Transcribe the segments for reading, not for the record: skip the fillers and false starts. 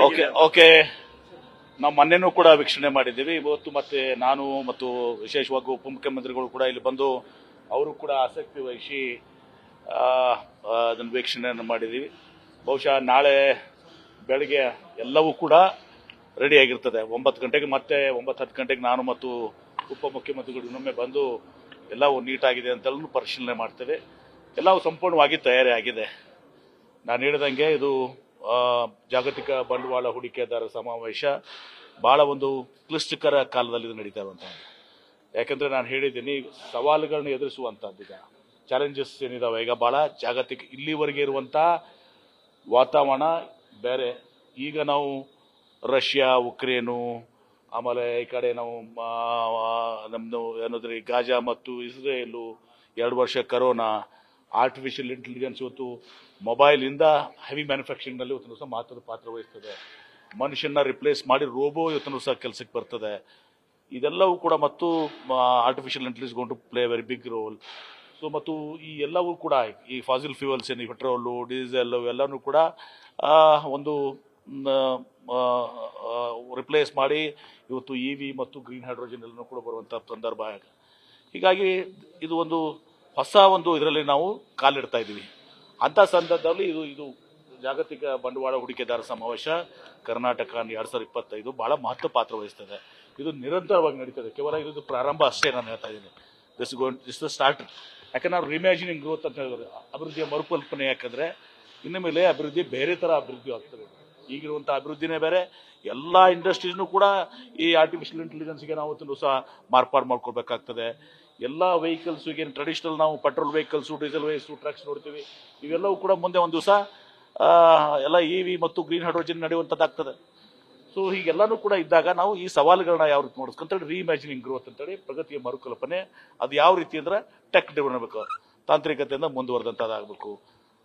Okay okay ನಾವು ಮೊನ್ನೆನೂ ಕೂಡ ವೀಕ್ಷಣೆ ಮಾಡಿದ್ದೀವಿ. ಇವತ್ತು ಮತ್ತೆ ನಾನು ಮತ್ತು ವಿಶೇಷವಾಗಿ ಉಪಮುಖ್ಯಮಂತ್ರಿಗಳು ಕೂಡ ಇಲ್ಲಿ ಬಂದು ಅವರು ಕೂಡ ಆಸಕ್ತಿ ವಹಿಸಿ ಅದನ್ನು ವೀಕ್ಷಣೆಯನ್ನು ಮಾಡಿದ್ದೀವಿ. ಬಹುಶಃ ನಾಳೆ ಬೆಳಗ್ಗೆ ಎಲ್ಲವೂ ಕೂಡ ರೆಡಿ ಆಗಿರ್ತದೆ. 9 ಗಂಟೆಗೆ ಮತ್ತೆ 9-10 ಗಂಟೆಗೆ ನಾನು ಮತ್ತು ಉಪಮುಖ್ಯಮಂತ್ರಿಗಳು ಇನ್ನೊಮ್ಮೆ ಬಂದು ಎಲ್ಲವೂ ನೀಟಾಗಿದೆ ಅಂತೆಲ್ಲೂ ಪರಿಶೀಲನೆ ಮಾಡ್ತೇವೆ. ಎಲ್ಲವೂ ಸಂಪೂರ್ಣವಾಗಿ ತಯಾರಿ ಆಗಿದೆ. ನಾನು ಹೇಳಿದಂಗೆ ಇದು ಜಾಗತಿಕ ಬಂಡವಾಳ ಹೂಡಿಕೆದಾರರ ಸಮಾವೇಶ ಬಹಳ ಒಂದು ಕ್ಲಿಷ್ಟಕರ ಕಾಲದಲ್ಲಿ ಇದು ನಡೀತಾ ಇರುವಂಥದ್ದು. ಯಾಕಂದರೆ ನಾನು ಹೇಳಿದ್ದೀನಿ, ಸವಾಲುಗಳನ್ನ ಎದುರಿಸುವಂಥದ್ದು ಈಗ ಚಾಲೆಂಜಸ್ ಏನಿದಾವೆ ಈಗ ಭಾಳ ಜಾಗತಿಕ ಇಲ್ಲಿವರೆಗೆ ಇರುವಂಥ ವಾತಾವರಣ ಬೇರೆ. ಈಗ ನಾವು ರಷ್ಯಾ, ಉಕ್ರೇನು, ಆಮೇಲೆ ಈ ಕಡೆ ನಾವು ನಮ್ಮದು ಏನಂದ್ರೆ ಗಾಜಾ ಮತ್ತು ಇಸ್ರೇಲು, 2 ವರ್ಷ ಕರೋನಾ, ಆರ್ಟಿಫಿಷಿಯಲ್ ಇಂಟೆಲಿಜೆನ್ಸ್, ಇವತ್ತು ಮೊಬೈಲಿಂದ ಹೆವಿ ಮ್ಯಾನುಫ್ಯಾಕ್ಚರಿಂಗ್ನಲ್ಲಿ ಇವತ್ತು ಸಹ ಮಹತ್ವದ ಪಾತ್ರ ವಹಿಸ್ತದೆ. ಮನುಷ್ಯನ ರಿಪ್ಲೇಸ್ ಮಾಡಿ ರೋಬೋ ಇವತ್ತು ಸಹ ಕೆಲಸಕ್ಕೆ ಬರ್ತದೆ. ಇದೆಲ್ಲವೂ ಕೂಡ ಮತ್ತು ಆರ್ಟಿಫಿಷಿಯಲ್ ಇಂಟೆಲಿಜೆನ್ಸ್ ಗೊಂಡು play very big role. So ಮತ್ತು ಈ ಎಲ್ಲವೂ ಕೂಡ ಈ ಫಾಸಿಲ್ ಫ್ಯೂಯಲ್ಸ್ ಏನು ಪೆಟ್ರೋಲು, ಡೀಸೆಲ್ ಎಲ್ಲನೂ ಕೂಡ ಒಂದು ರಿಪ್ಲೇಸ್ ಮಾಡಿ ಇವತ್ತು EV ಮತ್ತು ಗ್ರೀನ್ ಹೈಡ್ರೋಜನ್ ಎಲ್ಲನೂ ಕೂಡ ಬರುವಂಥ ಸಂದರ್ಭ. ಹೀಗಾಗಿ ಇದು ಒಂದು ಹೊಸ ಒಂದು ಇದರಲ್ಲಿ ನಾವು ಕಾಲಿಡ್ತಾ ಇದ್ದೀವಿ. ಅಂಥ ಸಂದರ್ಭದಲ್ಲಿ ಇದು ಜಾಗತಿಕ ಬಂಡವಾಳ ಹೂಡಿಕೆದಾರ ಸಮಾವೇಶ ಕರ್ನಾಟಕ 2025 ಬಹಳ ಮಹತ್ವ ಪಾತ್ರ ವಹಿಸ್ತದೆ. ಇದು ನಿರಂತರವಾಗಿ ನಡೀತದೆ. ಕೇವಲ ಇದು ಪ್ರಾರಂಭ ಅಷ್ಟೇ ನಾನು ಹೇಳ್ತಾ ಇದ್ದೀನಿ. This start. ಯಾಕಂದ್ರೆ ನಾವು ರಿಮ್ಯಾಜಿನಿಂಗ್ ಗ್ರೋತ್ ಅಂತ ಹೇಳಿದ್ರೆ ಅಭಿವೃದ್ಧಿಯ ಮರುಕಲ್ಪನೆ. ಯಾಕಂದರೆ ಇನ್ನು ಮೇಲೆ ಅಭಿವೃದ್ಧಿ ಬೇರೆ ಥರ ಅಭಿವೃದ್ಧಿ ಆಗ್ತದೆ. ಈಗಿರುವಂಥ ಅಭಿವೃದ್ಧಿನೇ ಬೇರೆ. ಎಲ್ಲ ಇಂಡಸ್ಟ್ರೀಸ್ನೂ ಕೂಡ ಈ ಆರ್ಟಿಫಿಷಿಯಲ್ ಇಂಟೆಲಿಜೆನ್ಸ್ಗೆ ನಾವು ಸಹ ಮಾರ್ಪಾಡು ಮಾಡ್ಕೊಳ್ಬೇಕಾಗ್ತದೆ. ಎಲ್ಲ ವೆಹಿಕಲ್ಸ್ಗೆ ಟ್ರೆಡಿಷನಲ್ ನಾವು petrol vehicles, diesel vehicles, trucks ನೋಡ್ತೀವಿ. ಇವೆಲ್ಲವೂ ಕೂಡ ಮುಂದೆ ಒಂದು ದಿವಸ ಎಲ್ಲ EV ಮತ್ತು ಗ್ರೀನ್ ಹೈಡ್ರೋಜನ್ ನಡೆಯುವಂಥದ್ದಾಗ್ತದೆ. ಸೊ ಹೀಗೆಲ್ಲನೂ ಕೂಡ ಇದ್ದಾಗ ನಾವು ಈ ಸವಾಲುಗಳನ್ನ ಯಾವ ರೀತಿ ನೋಡಿಸ್ಕೊಂತೇಳಿ ರೀಇಮ್ಯಾಜಿನಿಂಗ್ ಗ್ರೋತ್ ಅಂತೇಳಿ ಪ್ರಗತಿಯ ಮರುಕಲ್ಪನೆ. ಅದು ಯಾವ ರೀತಿ ಅಂದ್ರೆ ಟೆಕ್ ಡ್ರಿವನ್ ಆಗಬೇಕು, ತಾಂತ್ರಿಕತೆಯಿಂದ ಮುಂದುವರೆದಂಥದ್ದಾಗಬೇಕು.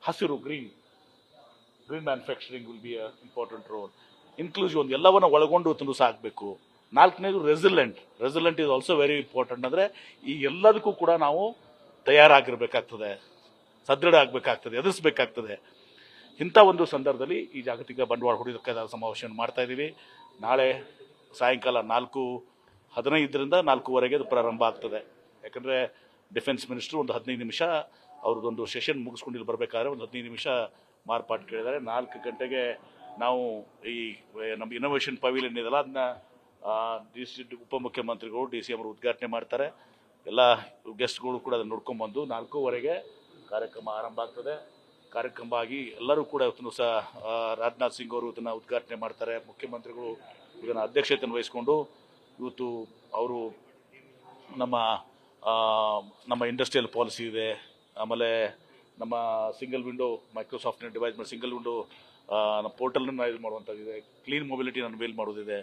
ಹಸಿರು green manufacturing will be a important role. Inclusive ಒಂದು ಎಲ್ಲವನ್ನ ಒಳಗೊಂಡು ಸಹ ಆಗಬೇಕು. 4ನೇದು resilient is also very important. ಅಂದರೆ ಈ ಎಲ್ಲದಕ್ಕೂ ಕೂಡ ನಾವು ತಯಾರಾಗಿರ್ಬೇಕಾಗ್ತದೆ, ಸದೃಢ ಆಗಬೇಕಾಗ್ತದೆ, ಎದುರಿಸಬೇಕಾಗ್ತದೆ. ಇಂಥ ಒಂದು ಸಂದರ್ಭದಲ್ಲಿ ಈ ಜಾಗತಿಕ ಬಂಡವಾಳ ಹೂಡಿಕೆದಾರರ ಸಮಾವೇಶವನ್ನು ಮಾಡ್ತಾ ಇದ್ದೀವಿ. ನಾಳೆ ಸಾಯಂಕಾಲ 4:15ರಿಂದ 4:15 ಅದು ಪ್ರಾರಂಭ ಆಗ್ತದೆ. ಯಾಕಂದರೆ ಡಿಫೆನ್ಸ್ ಮಿನಿಸ್ಟ್ರು ಒಂದು 15 ನಿಮಿಷ ಅವ್ರದ್ದೊಂದು ಸೆಷನ್ ಮುಗಿಸ್ಕೊಂಡು ಇಲ್ಲಿ ಬರಬೇಕಾದ್ರೆ ಒಂದು 15 ನಿಮಿಷ ಮಾರ್ಪಾಡು ಕೇಳಿದ್ದಾರೆ. 4 ಗಂಟೆಗೆ ನಾವು ಈ ನಮ್ಮ ಇನ್ನೋವೇಷನ್ ಪವಿಲಿಯನ್ ಇದೆಲ್ಲ ಅದನ್ನ ಉಪಮುಖ್ಯಮಂತ್ರಿಗಳು DCM ಅವರು ಉದ್ಘಾಟನೆ ಮಾಡ್ತಾರೆ. ಎಲ್ಲ ಗೆಸ್ಟ್ಗಳು ಕೂಡ ಅದನ್ನು ನೋಡ್ಕೊಂಡ್ಬಂದು 4:15 ಕಾರ್ಯಕ್ರಮ ಆರಂಭ ಆಗ್ತದೆ. ಕಾರ್ಯಕ್ರಮ ಆಗಿ ಎಲ್ಲರೂ ಕೂಡ ಇವತ್ತು ಸಹ ರಾಜನಾಥ್ ಸಿಂಗ್ ಅವರು ಇದನ್ನು ಉದ್ಘಾಟನೆ ಮಾಡ್ತಾರೆ. ಮುಖ್ಯಮಂತ್ರಿಗಳು ಇದನ್ನು ಅಧ್ಯಕ್ಷತೆಯನ್ನು ವಹಿಸಿಕೊಂಡು ಇವತ್ತು ಅವರು ನಮ್ಮ ಇಂಡಸ್ಟ್ರಿಯಲ್ ಪಾಲಿಸಿ ಇದೆ, ಆಮೇಲೆ ನಮ್ಮ ಸಿಂಗಲ್ ವಿಂಡೋ ಮೈಕ್ರೋಸಾಫ್ಟ್ನ ಡಿವೈಸ್ ಮಾಡಿ ಸಿಂಗಲ್ ವಿಂಡೋ ನಮ್ಮ ಪೋರ್ಟಲ್ನ ಇದು ಮಾಡುವಂಥದ್ದಿದೆ, ಕ್ಲೀನ್ ಮೊಬಿಲಿಟಿ ಅನ್ವೇಲ್ ಮಾಡೋದಿದೆ.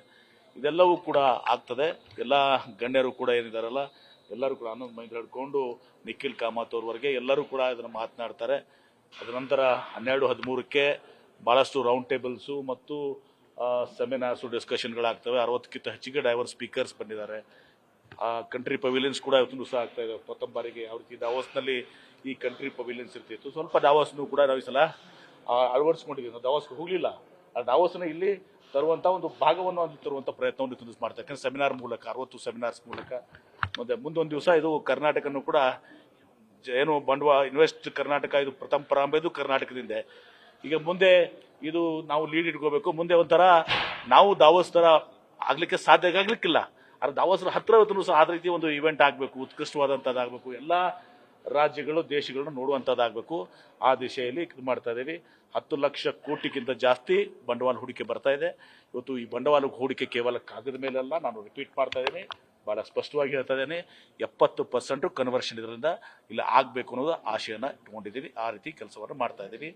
ಇದೆಲ್ಲವೂ ಕೂಡ ಆಗ್ತದೆ. ಎಲ್ಲ ಗಣ್ಯರು ಕೂಡ ಏನಿದಾರಲ್ಲ ಎಲ್ಲರೂ ಕೂಡ 11 ಮೈಂಡ್ ಹಿಡ್ಕೊಂಡು ನಿಖಿಲ್ ಕಾಮತ್ ಅವ್ರವರೆಗೆ ಎಲ್ಲರೂ ಕೂಡ ಇದನ್ನು ಮಾತನಾಡ್ತಾರೆ. ಅದರ ನಂತರ 12-13ಕ್ಕೆ ಭಾಳಷ್ಟು ರೌಂಡ್ ಟೇಬಲ್ಸು ಮತ್ತು ಸೆಮಿನಾರ್ಸು ಡಿಸ್ಕಷನ್ಗಳಾಗ್ತವೆ. 60ಕ್ಕಿಂತ ಹೆಚ್ಚಿಗೆ ಡೈವರ್ಸ್ ಸ್ಪೀಕರ್ಸ್ ಬಂದಿದ್ದಾರೆ. ಕಂಟ್ರಿ ಪವಿಲಿಯನ್ಸ್ ಕೂಡ ಇವತ್ತು ಸಹ ಆಗ್ತಾ ಇದೆ. ಪ್ರಥಮ ಬಾರಿಗೆ ಯಾವ ರೀತಿ ದಾವೋಸ್ನಲ್ಲಿ ಈ ಕಂಟ್ರಿ ಪವಿಲಿಯನ್ಸ್ ಇರ್ತಿತ್ತು, ಸ್ವಲ್ಪ ದಾವೋಸ್ನು ಕೂಡ ನಾವು ಈ ಸಲ ಅಳವಡಿಸ್ಕೊಂಡಿದ್ದೀವಿ. ನಾವು ದಾವೋಸ್ಗೆ ಹೋಗಲಿಲ್ಲ, ಆ ದಾವೋಸ್ನ ಇಲ್ಲಿ ತರುವಂಥ ಒಂದು ಭಾಗವನ್ನು ಅಲ್ಲಿ ತರುವಂಥ ಪ್ರಯತ್ನವನ್ನು ಮಾಡ್ತಾರೆ. ಯಾಕಂದರೆ ಸೆಮಿನಾರ್ ಮೂಲಕ 60 ಸೆಮಿನಾರ್ಸ್ ಮೂಲಕ ಮುಂದೊಂದು ದಿವಸ ಇದು ಕರ್ನಾಟಕನೂ ಕೂಡ ಏನು ಬಂಡವಾಳ ಇನ್ವೆಸ್ಟ್ ಕರ್ನಾಟಕ ಇದು ಪ್ರಥಮ ಪ್ರಾರಂಭ ಇದು ಕರ್ನಾಟಕದಿಂದ. ಈಗ ಮುಂದೆ ಇದು ನಾವು ಲೀಡ್ ಇಟ್ಕೋಬೇಕು. ಮುಂದೆ ಒಂಥರ ನಾವು ದಾವೋಸ್ ಥರ ಆಗಲಿಕ್ಕೆ ಸಾಧ್ಯ ಆಗಲಿಕ್ಕಿಲ್ಲ, ಆದರೆ ದಾವೋಸ್ರ ಹತ್ತಿರ ಇವತ್ತು ಸಹ ಆ ರೀತಿ ಒಂದು ಇವೆಂಟ್ ಆಗಬೇಕು, ಉತ್ಕೃಷ್ಟವಾದಂಥದ್ದಾಗಬೇಕು, ಎಲ್ಲ ರಾಜ್ಯಗಳು ದೇಶಗಳನ್ನು ನೋಡುವಂಥದ್ದಾಗಬೇಕು. ಆ ದಿಶೆಯಲ್ಲಿ ಇದು ಮಾಡ್ತಾ ಇದ್ದೀವಿ. 10 ಲಕ್ಷ ಕೋಟಿಗಿಂತ ಜಾಸ್ತಿ ಬಂಡವಾಳ ಹೂಡಿಕೆ ಬರ್ತಾ ಇದೆ. ಇವತ್ತು ಈ ಬಂಡವಾಳ ಹೂಡಿಕೆ ಕೇವಲ ಕಾಗದ ಮೇಲೆಲ್ಲ, ನಾನು ರಿಪೀಟ್ ಮಾಡ್ತಾ ಇದ್ದೀನಿ, ಭಾಳ ಸ್ಪಷ್ಟವಾಗಿ ಹೇಳ್ತಾ ಇದ್ದೇನೆ, 70% ಕನ್ವರ್ಷನ್ ಇದರಿಂದ ಇಲ್ಲಿ ಆಗಬೇಕು ಅನ್ನೋದು ಆಶಯನ ಇಟ್ಕೊಂಡಿದ್ದೀವಿ. ಆ ರೀತಿ ಕೆಲಸವನ್ನು ಮಾಡ್ತಾ ಇದ್ದೀವಿ.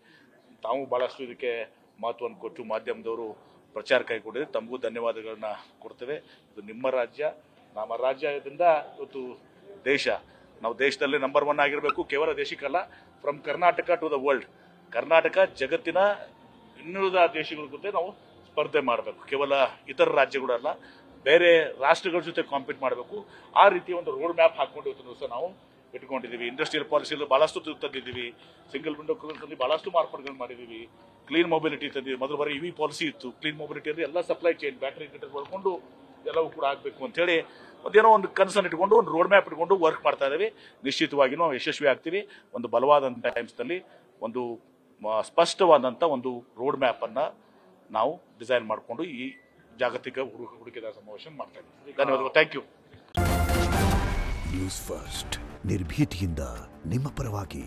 ತಾವು ಭಾಳಷ್ಟು ಇದಕ್ಕೆ ಮಹತ್ವವನ್ನು ಕೊಟ್ಟು ಮಾಧ್ಯಮದವರು ಪ್ರಚಾರ ಕೈಗೊಂಡಿದೆ. ತಮಗೂ ಧನ್ಯವಾದಗಳನ್ನ ಕೊಡ್ತೇವೆ. ಇದು ನಿಮ್ಮ ರಾಜ್ಯ, ನಮ್ಮ ರಾಜ್ಯದಿಂದ ಇವತ್ತು ದೇಶ, ನಾವು ದೇಶದಲ್ಲಿ ನಂಬರ್ 1 ಆಗಿರಬೇಕು. ಕೇವಲ ದೇಶಕ್ಕಲ್ಲ, from Karnataka to the world. Karnataka ಜಗತ್ತಿನ ಇನ್ನುಳಿದ ದೇಶಗಳ ಜೊತೆ ನಾವು ಸ್ಪರ್ಧೆ ಮಾಡಬೇಕು. ಕೇವಲ ಇತರ ರಾಜ್ಯಗಳಲ್ಲ, ಬೇರೆ ರಾಷ್ಟ್ರಗಳ ಜೊತೆ ಕಾಂಪೀಟ್ ಮಾಡಬೇಕು. ಆ ರೀತಿಯ ಒಂದು ರೋಡ್ ಮ್ಯಾಪ್ ಹಾಕೊಂಡು ಇವತ್ತು ಸಹ ನಾವು ಇಟ್ಕೊಂಡಿದ್ದೀವಿ. ಇಂಡಸ್ಟ್ರಿಯಲ್ ಪಾಲಿಸಿಯಲ್ಲಿ ಭಾಳಷ್ಟು ತಂದಿದ್ದೀವಿ. ಸಿಂಗಲ್ ವಿಂಡೋಗಳಲ್ಲಿ ಭಾಳಷ್ಟು ಮಾರ್ಪಾಡುಗಳು ಮಾಡಿದ್ದೀವಿ. ಕ್ಲೀನ್ ಮೊಬಿಲಿಟಿ ತಂದಿದ್ದೀವಿ. ಮೊದಲು ಬರೀ ಇವಿ ಪಾಲಿಸಿ ಇತ್ತು. ಕ್ಲೀನ್ ಮೊಬಿಲಿಟಿ ಅಂದರೆ ಎಲ್ಲ ಸಪ್ಲೈ ಚೈನ್ ಬ್ಯಾಟ್ರಿ ಗಿಟರ್ ಬರ್ಕೊಂಡು ಎಲ್ಲವೂ ಕೂಡ ಆಗಬೇಕು ಅಂತೇಳಿ ಒಂದೇನೋ ಒಂದು ಕನಸನ್ನು ಇಟ್ಕೊಂಡು ಒಂದು ರೋಡ್ ಮ್ಯಾಪ್ ಇಟ್ಕೊಂಡು ವರ್ಕ್ ಮಾಡ್ತಾ ಇದ್ದೀವಿ. ನಿಶ್ಚಿತವಾಗಿ ನಾವು ಯಶಸ್ವಿ ಆಗ್ತೀವಿ. ಒಂದು ಬಲವಾದಂಥ ಟೈಮ್ಸ್ನಲ್ಲಿ ಒಂದು ಸ್ಪಷ್ಟವಾದಂಥ ಒಂದು ರೋಡ್ ಮ್ಯಾಪನ್ನು ನಾವು ಡಿಸೈನ್ ಮಾಡಿಕೊಂಡು ಈ ಜಾಗತಿಕ ಹೂಡಿಕೆದಾರ ಸಮಾವೇಶ ಮಾಡ್ತಾ ಇದ್ದೀವಿ. ಧನ್ಯವಾದಗಳು. Thank you. ನ್ಯೂಸ್ ಫಸ್ಟ್ ನಿರ್ಭೀತಿಯಿಂದ ನಿಮ್ಮ ಪರವಾಗಿ.